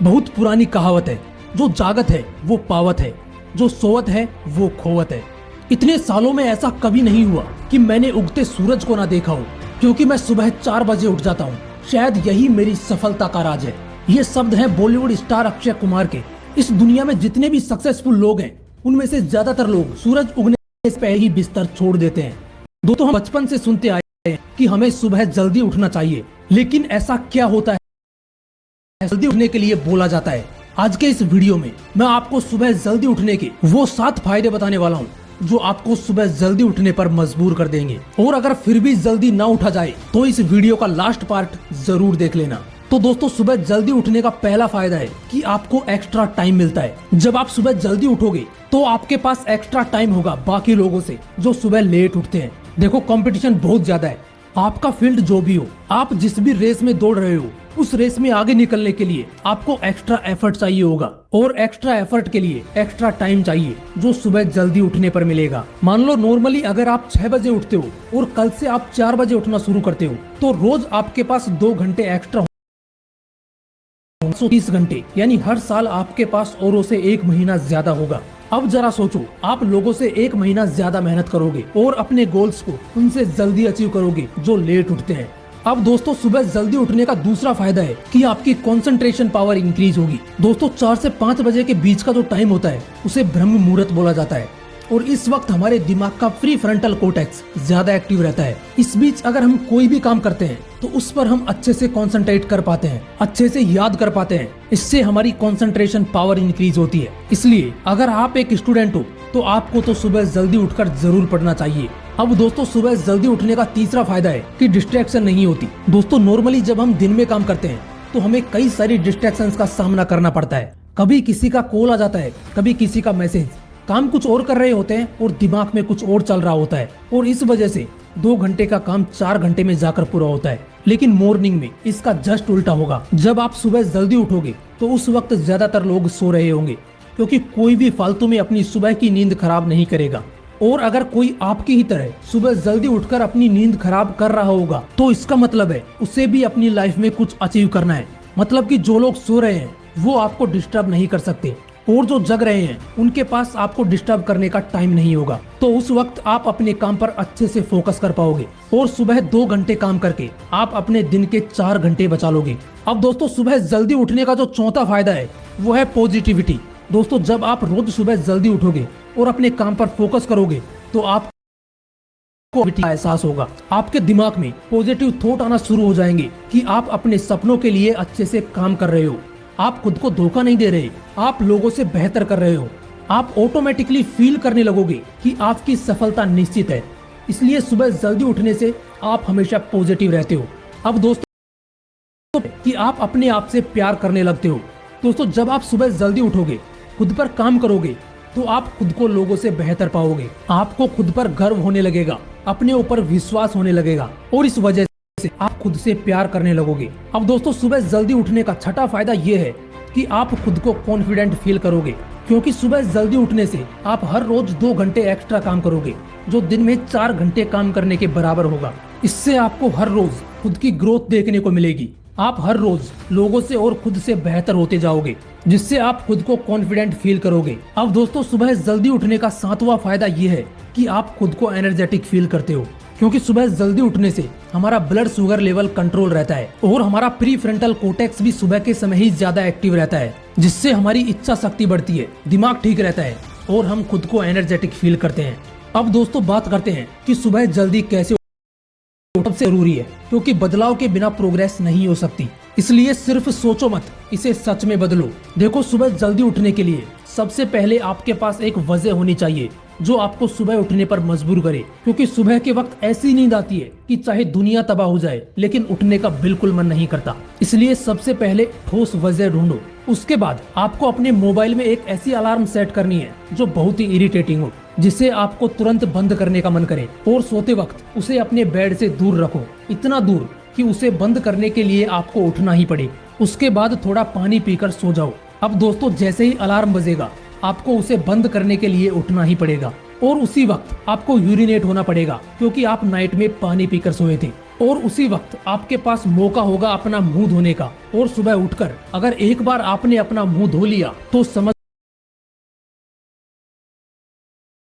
बहुत पुरानी कहावत है, जो जागत है वो पावत है, जो सोवत है वो खोवत है। इतने सालों में ऐसा कभी नहीं हुआ कि मैंने उगते सूरज को ना देखा हो, क्योंकि मैं सुबह 4 बजे उठ जाता हूँ। शायद यही मेरी सफलता का राज है। ये शब्द है बॉलीवुड स्टार अक्षय कुमार के। इस दुनिया में जितने भी सक्सेसफुल लोग हैं, उनमें से ज्यादातर लोग सूरज उगने से पहले ही बिस्तर छोड़ देते हैं। दोस्तों, हम बचपन से सुनते आए हैं कि हमें सुबह जल्दी उठना चाहिए, लेकिन ऐसा क्या होता है जल्दी उठने के लिए बोला जाता है? आज के इस वीडियो में मैं आपको सुबह जल्दी उठने के वो 7 फायदे बताने वाला हूँ, जो आपको सुबह जल्दी उठने पर मजबूर कर देंगे। और अगर फिर भी जल्दी ना उठा जाए तो इस वीडियो का लास्ट पार्ट जरूर देख लेना। तो दोस्तों, सुबह जल्दी उठने का पहला फायदा है कि आपको एक्स्ट्रा टाइम मिलता है। जब आप सुबह जल्दी उठोगे तो आपके पास एक्स्ट्रा टाइम होगा बाकी लोगों से जो सुबह लेट उठते हैं। देखो, कंपटीशन बहुत ज्यादा है। आपका फील्ड जो भी हो, आप जिस भी रेस में दौड़ रहे हो, उस रेस में आगे निकलने के लिए आपको एक्स्ट्रा एफर्ट चाहिए होगा, और एक्स्ट्रा एफर्ट के लिए एक्स्ट्रा टाइम चाहिए, जो सुबह जल्दी उठने पर मिलेगा। मान लो नॉर्मली अगर आप 6 बजे उठते हो और कल से आप 4 बजे उठना शुरू करते हो, तो रोज आपके पास 2 घंटे एक्स्ट्रा 130 घंटे, यानी हर साल आपके पास औरों से 1 महीना ज्यादा होगा। अब जरा सोचो, आप लोगों से 1 महीना ज्यादा मेहनत करोगे और अपने गोल्स को उनसे जल्दी अचीव करोगे जो लेट उठते हैं। अब दोस्तों, सुबह जल्दी उठने का दूसरा फायदा है कि आपकी कंसंट्रेशन पावर इंक्रीज होगी। दोस्तों, 4 से 5 बजे के बीच का जो टाइम होता है उसे ब्रह्म मुहूर्त बोला जाता है, और इस वक्त हमारे दिमाग का प्री फ्रंटल कोर्टेक्स ज्यादा एक्टिव रहता है। इस बीच अगर हम कोई भी काम करते हैं तो उस पर हम अच्छे से कंसंट्रेट कर पाते हैं, अच्छे से याद कर पाते हैं। इससे हमारी कंसंट्रेशन पावर इंक्रीज होती है। इसलिए अगर आप एक स्टूडेंट हो तो आपको तो सुबह जल्दी उठकर जरूर पढ़ना चाहिए। अब दोस्तों, सुबह जल्दी उठने का तीसरा फायदा है कि डिस्ट्रैक्शन नहीं होती। दोस्तों, नॉर्मली जब हम दिन में काम करते हैं तो हमें कई सारी डिस्ट्रैक्शंस का सामना करना पड़ता है। कभी किसी का कॉल आ जाता है, कभी किसी का मैसेज। काम कुछ और कर रहे होते हैं और दिमाग में कुछ और चल रहा होता है, और इस वजह से 2 घंटे का काम 4 घंटे में जाकर पूरा होता है। लेकिन मॉर्निंग में इसका जस्ट उल्टा होगा। जब आप सुबह जल्दी उठोगे तो उस वक्त ज्यादातर लोग सो रहे होंगे, क्योंकि कोई भी फालतू में अपनी सुबह की नींद खराब नहीं करेगा। और अगर कोई आपकी ही तरह सुबह जल्दी उठकर अपनी नींद खराब कर रहा होगा तो इसका मतलब है उसे भी अपनी लाइफ में कुछ अचीव करना है। मतलब कि जो लोग सो रहे हैं वो आपको डिस्टर्ब नहीं कर सकते, और जो जग रहे हैं उनके पास आपको डिस्टर्ब करने का टाइम नहीं होगा। तो उस वक्त आप अपने काम पर अच्छे से फोकस कर पाओगे, और सुबह 2 घंटे काम करके आप अपने दिन के 4 घंटे बचा लोगे। अब दोस्तों, सुबह जल्दी उठने का जो चौथा फायदा है वो है पॉजिटिविटी। दोस्तों, जब आप रोज सुबह जल्दी उठोगे और अपने काम पर फोकस करोगे तो आपको एहसास होगा। आपके दिमाग में पॉजिटिव थॉट आना शुरू हो जाएंगे कि आप अपने सपनों के लिए अच्छे से काम कर रहे हो। आप खुद को धोखा नहीं दे रहे, आप लोगों से बेहतर कर रहे हो। आप ऑटोमेटिकली फील करने लगोगे कि आपकी सफलता निश्चित है। इसलिए सुबह जल्दी उठने से आप हमेशा पॉजिटिव रहते हो। अब दोस्तों, कि आप अपने आप से प्यार करने लगते हो। दोस्तों, जब आप सुबह जल्दी उठोगे, खुद पर काम करोगे, तो आप खुद को लोगों से बेहतर पाओगे। आपको खुद पर गर्व होने लगेगा, अपने ऊपर विश्वास होने लगेगा, और इस वजह से आप खुद से प्यार करने लगोगे। अब दोस्तों, सुबह जल्दी उठने का छठा फायदा ये है कि आप खुद को कॉन्फिडेंट फील करोगे, क्योंकि सुबह जल्दी उठने से आप हर रोज 2 घंटे एक्स्ट्रा काम करोगे, जो दिन में 4 घंटे काम करने के बराबर होगा। इससे आपको हर रोज खुद की ग्रोथ देखने को मिलेगी। आप हर रोज लोगों से और खुद से बेहतर होते जाओगे, जिससे आप खुद को कॉन्फिडेंट फील करोगे। अब दोस्तों, सुबह जल्दी उठने का 7वां फायदा ये है कि आप खुद को एनर्जेटिक फील करते हो, क्योंकि सुबह जल्दी उठने से हमारा ब्लड शुगर लेवल कंट्रोल रहता है, और हमारा प्री फ्रंटल कोर्टेक्स भी सुबह के समय ही ज्यादा एक्टिव रहता है, जिससे हमारी इच्छा शक्ति बढ़ती है, दिमाग ठीक रहता है, और हम खुद को एनर्जेटिक फील करते हैं। अब दोस्तों, बात करते हैं कि सुबह जल्दी कैसे सबसे जरूरी है, क्योंकि बदलाव के बिना प्रोग्रेस नहीं हो सकती। इसलिए सिर्फ सोचो मत, इसे सच में बदलो। देखो, सुबह जल्दी उठने के लिए सबसे पहले आपके पास एक वजह होनी चाहिए जो आपको सुबह उठने पर मजबूर करे, क्योंकि सुबह के वक्त ऐसी नींद आती है कि चाहे दुनिया तबाह हो जाए लेकिन उठने का बिल्कुल मन नहीं करता। इसलिए सबसे पहले ठोस वजह ढूंढो। उसके बाद आपको अपने मोबाइल में एक ऐसी अलार्म सेट करनी है जो बहुत ही इरिटेटिंग हो, जिसे आपको तुरंत बंद करने का मन करे, और सोते वक्त उसे अपने बेड से दूर रखो, इतना दूर कि उसे बंद करने के लिए आपको उठना ही पड़े। उसके बाद थोड़ा पानी पीकर सो जाओ। अब दोस्तों, जैसे ही अलार्म बजेगा आपको उसे बंद करने के लिए उठना ही पड़ेगा, और उसी वक्त आपको यूरिनेट होना पड़ेगा, क्योंकि आप नाइट में पानी पीकर सोए थे। और उसी वक्त आपके पास मौका होगा अपना मुंह धोने का। और सुबह उठकर अगर एक बार आपने अपना मुंह धो लिया तो समझ